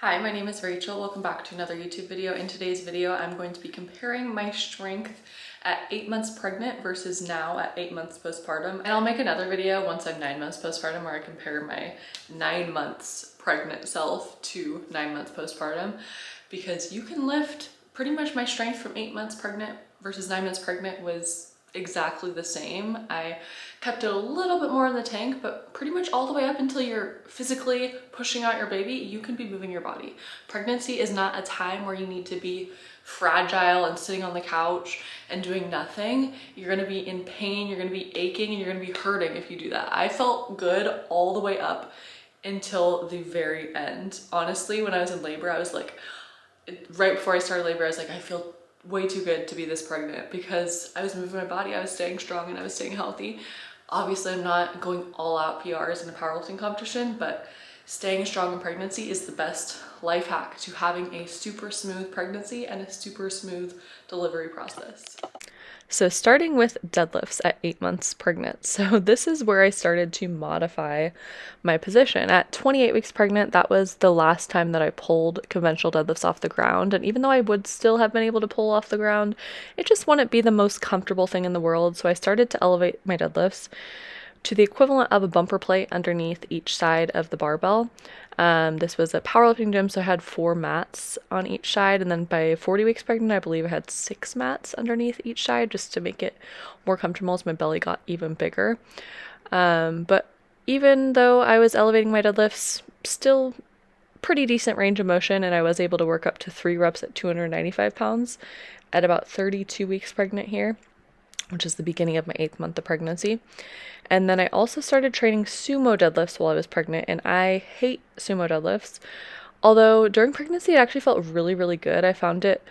Hi, my name is Rachel. Welcome back to another YouTube video. In today's video, I'm going to be comparing my strength at 8 months pregnant versus now at 8 months postpartum. And I'll make another video once I'm 9 months postpartum where I compare my 9 months pregnant self to 9 months postpartum, because you can lift pretty much my strength from 8 months pregnant versus 9 months pregnant was exactly the same. I kept it a little bit more in the tank, but pretty much all the way up until you're physically pushing out your baby, you can be moving your body. Pregnancy is not a time where you need to be fragile and sitting on the couch and doing nothing. You're gonna be in pain, you're gonna be aching, and you're gonna be hurting if you do that. I felt good all the way up until the very end. Honestly, when I was in labor, I was like, right before I started labor, I was like, I feel way too good to be this pregnant, because I was moving my body, I was staying strong, and I was staying healthy. Obviously, I'm not going all out PRs in a powerlifting competition, but staying strong in pregnancy is the best life hack to having a super smooth pregnancy and a super smooth delivery process. So starting with deadlifts at 8 months pregnant. So this is where I started to modify my position. At 28 weeks pregnant, that was the last time that I pulled conventional deadlifts off the ground. And even though I would still have been able to pull off the ground, it just wouldn't be the most comfortable thing in the world. So I started to elevate my deadlifts to the equivalent of a bumper plate underneath each side of the barbell. This was a powerlifting gym, so I had 4 mats on each side, and then by 40 weeks pregnant, I believe I had 6 mats underneath each side just to make it more comfortable as my belly got even bigger. But even though I was elevating my deadlifts, still pretty decent range of motion, and I was able to work up to 3 reps at 295 pounds at about 32 weeks pregnant here, which is the beginning of my 8th month of pregnancy. And then I also started training sumo deadlifts while I was pregnant, and I hate sumo deadlifts. Although during pregnancy, it actually felt really, really good. I found it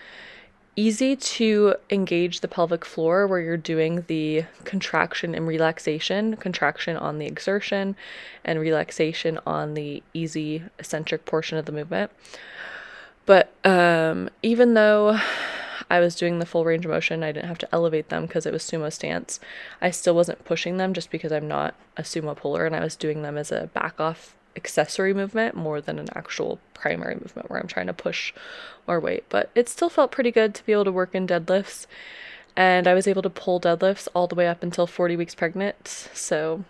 easy to engage the pelvic floor where you're doing the contraction and relaxation, contraction on the exertion and relaxation on the easy eccentric portion of the movement. But even though I was doing the full range of motion, I didn't have to elevate them because it was sumo stance, I still wasn't pushing them just because I'm not a sumo puller, and I was doing them as a back off accessory movement more than an actual primary movement where I'm trying to push more weight. But it still felt pretty good to be able to work in deadlifts, and I was able to pull deadlifts all the way up until 40 weeks pregnant, so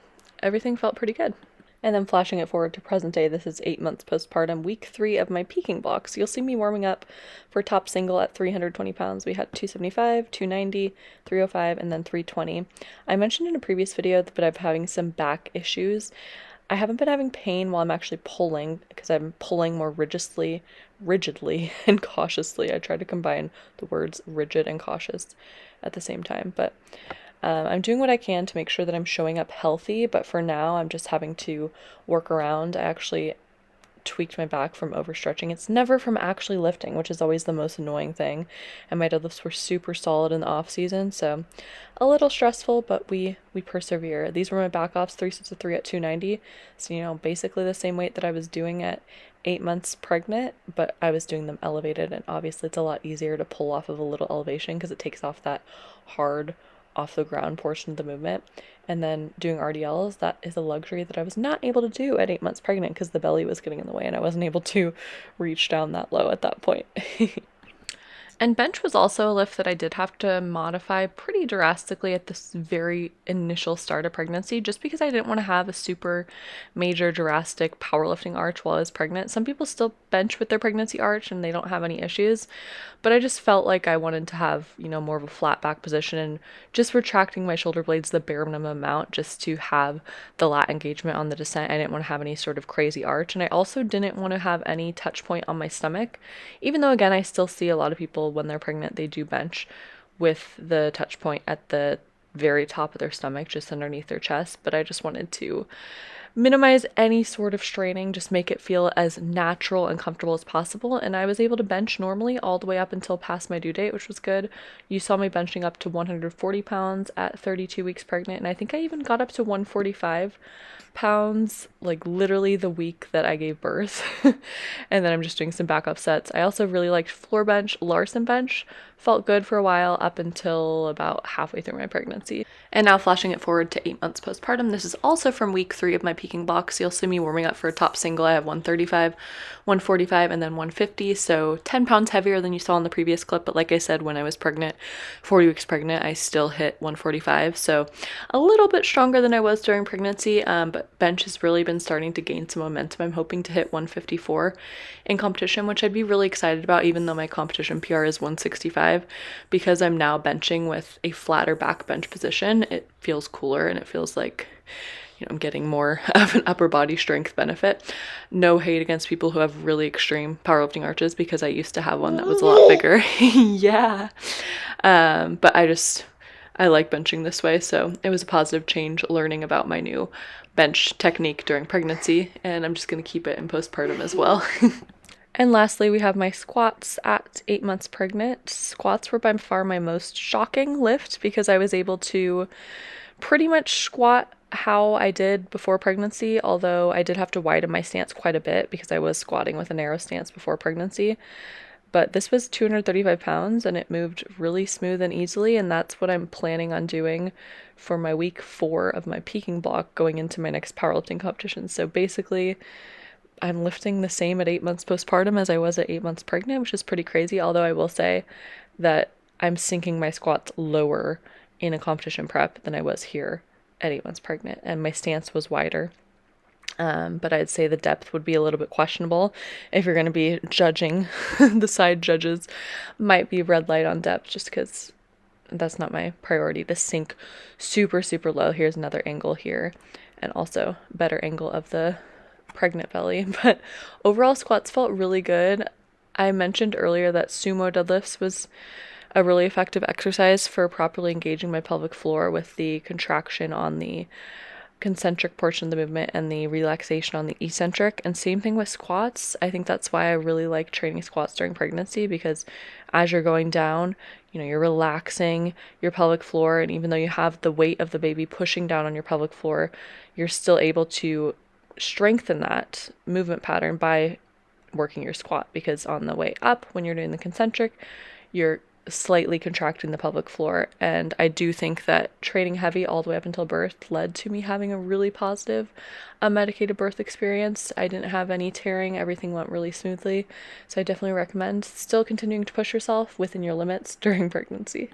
everything felt pretty good. And then flashing it forward to present day, this is 8 months postpartum, week 3 of my peaking blocks. You'll see me warming up for top single at 320 pounds. We had 275, 290, 305, and then 320. I mentioned in a previous video that I'm having some back issues. I haven't been having pain while I'm actually pulling because I'm pulling more rigidly and cautiously. I try to combine the words rigid and cautious at the same time, but I'm doing what I can to make sure that I'm showing up healthy, but for now I'm just having to work around. I actually tweaked my back from overstretching. It's never from actually lifting, which is always the most annoying thing. And my deadlifts were super solid in the off season, so a little stressful, but we persevere. These were my back offs, 3 sets of 3 at 290. So, basically the same weight that I was doing at 8 months pregnant, but I was doing them elevated, and obviously it's a lot easier to pull off of a little elevation because it takes off that hard off the ground portion of the movement. And then doing RDLs, that is a luxury that I was not able to do at 8 months pregnant because the belly was getting in the way and I wasn't able to reach down that low at that point. And bench was also a lift that I did have to modify pretty drastically at this very initial start of pregnancy, just because I didn't want to have a super major drastic powerlifting arch while I was pregnant. Some people still bench with their pregnancy arch and they don't have any issues, but I just felt like I wanted to have, more of a flat back position and just retracting my shoulder blades the bare minimum amount just to have the lat engagement on the descent. I didn't want to have any sort of crazy arch, and I also didn't want to have any touch point on my stomach, even though again I still see a lot of people when they're pregnant, they do bench with the touch point at the very top of their stomach, just underneath their chest. But I just wanted to minimize any sort of straining, just make it feel as natural and comfortable as possible. And I was able to bench normally all the way up until past my due date, which was good. You saw me benching up to 140 pounds at 32 weeks pregnant, and I think I even got up to 145 pounds like literally the week that I gave birth. And then I'm just doing some backup sets. I also really liked floor bench, Larson bench Felt good for a while up until about halfway through my pregnancy. And now flashing it forward to 8 months postpartum. This is also from week 3 of my peaking block. So you'll see me warming up for a top single. I have 135, 145, and then 150. So 10 pounds heavier than you saw in the previous clip. But like I said, when I was pregnant, 40 weeks pregnant, I still hit 145. So a little bit stronger than I was during pregnancy. But bench has really been starting to gain some momentum. I'm hoping to hit 154 in competition, which I'd be really excited about, even though my competition PR is 165, because I'm now benching with a flatter back bench position. It feels cooler and it feels like, you know, I'm getting more of an upper body strength benefit. No hate against people who have really extreme powerlifting arches, because I used to have one that was a lot bigger. Yeah. But I like benching this way. So it was a positive change learning about my new bench technique during pregnancy, and I'm just going to keep it in postpartum as well. And lastly, we have my squats at 8 months pregnant. Squats were by far my most shocking lift, because I was able to pretty much squat how I did before pregnancy, although I did have to widen my stance quite a bit because I was squatting with a narrow stance before pregnancy. But this was 235 pounds and it moved really smooth and easily, and that's what I'm planning on doing for my week 4 of my peaking block going into my next powerlifting competition. So basically, I'm lifting the same at 8 months postpartum as I was at 8 months pregnant, which is pretty crazy. Although I will say that I'm sinking my squats lower in a competition prep than I was here at 8 months pregnant, and my stance was wider. But I'd say the depth would be a little bit questionable. If you're going to be judging, the side judges might be red light on depth, just because that's not my priority to sink super, super low. Here's another angle here, and also better angle of the pregnant belly. But overall, squats felt really good. I mentioned earlier that sumo deadlifts was a really effective exercise for properly engaging my pelvic floor with the contraction on the concentric portion of the movement and the relaxation on the eccentric. And same thing with squats. I think that's why I really like training squats during pregnancy, because as you're going down, you know, you're relaxing your pelvic floor, and even though you have the weight of the baby pushing down on your pelvic floor, you're still able to strengthen that movement pattern by working your squat, because on the way up, when you're doing the concentric, you're slightly contracting the pelvic floor. And I do think that training heavy all the way up until birth led to me having a really positive medicated birth experience. I didn't have any tearing. Everything went really smoothly. So I definitely recommend still continuing to push yourself within your limits during pregnancy.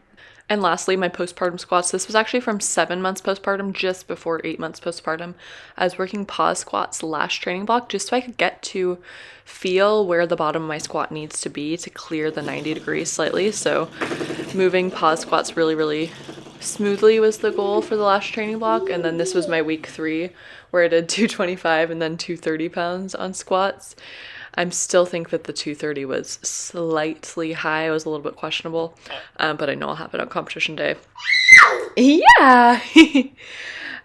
And lastly, my postpartum squats. This was actually from 7 months postpartum, just before 8 months postpartum. I was working pause squats last training block just so I could get to feel where the bottom of my squat needs to be to clear the 90 degrees slightly. So moving pause squats really, really smoothly was the goal for the last training block. And then this was my week 3 where I did 225 and then 230 pounds on squats. I still think that the 230 was slightly high. It was a little bit questionable, but I know it'll happen on competition day. Yeah.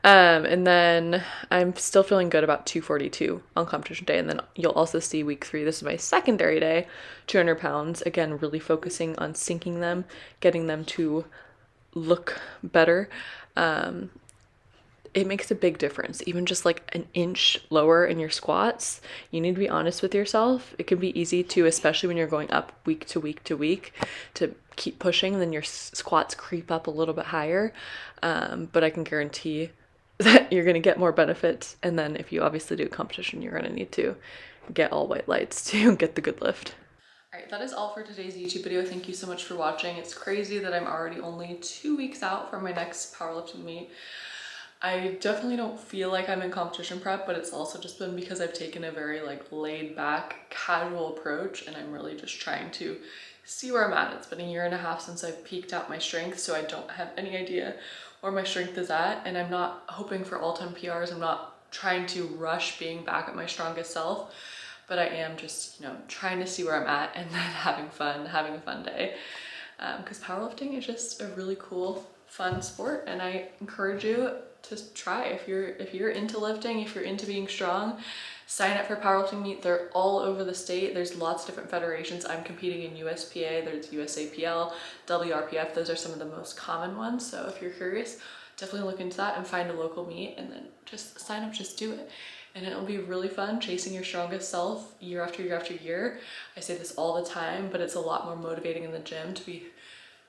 And then I'm still feeling good about 242 on competition day. And then you'll also see week 3. This is my secondary day, 200 pounds. Again, really focusing on sinking them, getting them to look better. It makes a big difference. Even just like an inch lower in your squats, you need to be honest with yourself. It can be easy to, especially when you're going up week to week to week, to keep pushing, and then your squats creep up a little bit higher. But I can guarantee that you're going to get more benefits. And then if you obviously do a competition, you're going to need to get all white lights to get the good lift. Alright, that is all for today's YouTube video. Thank you so much for watching. It's crazy that I'm already only 2 weeks out from my next powerlifting meet. I definitely don't feel like I'm in competition prep, but it's also just been because I've taken a very like laid back, casual approach, and I'm really just trying to see where I'm at. It's been a year and a half since I've peaked out my strength, so I don't have any idea where my strength is at, and I'm not hoping for all-time PRs. I'm not trying to rush being back at my strongest self, but I am just, you know, trying to see where I'm at and then having a fun day. Because powerlifting is just a really cool, fun sport, and I encourage you to try. If you're into lifting, if you're into being strong, sign up for powerlifting meet. They're all over the state. There's lots of different federations. I'm competing in USPA, there's USAPL, WRPF. Those are some of the most common ones. So if you're curious, definitely look into that and find a local meet, and then just sign up, just do it. and it'll be really fun chasing your strongest self year after year after year. I say this all the time, but it's a lot more motivating in the gym to be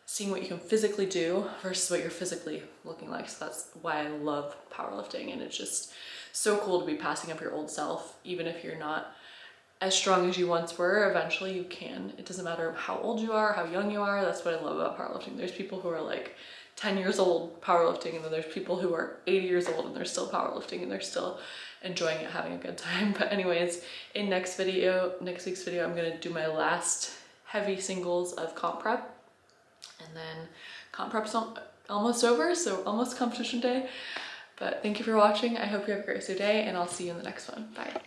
seeing what you can physically do versus what you're physically looking like. So that's why I love powerlifting, and it's just so cool to be passing up your old self. Even if you're not as strong as you once were, eventually you can. It doesn't matter how old you are, how young you are. That's what I love about powerlifting. There's people who are like 10 years old powerlifting, and then there's people who are 80 years old and they're still powerlifting and they're still enjoying it, having a good time. But anyways, in next week's video, I'm gonna do my last heavy singles of comp prep, and then comp prep's almost over, so almost competition day. But thank you for watching. I hope you have a great rest of your day, and I'll see you in the next one. Bye.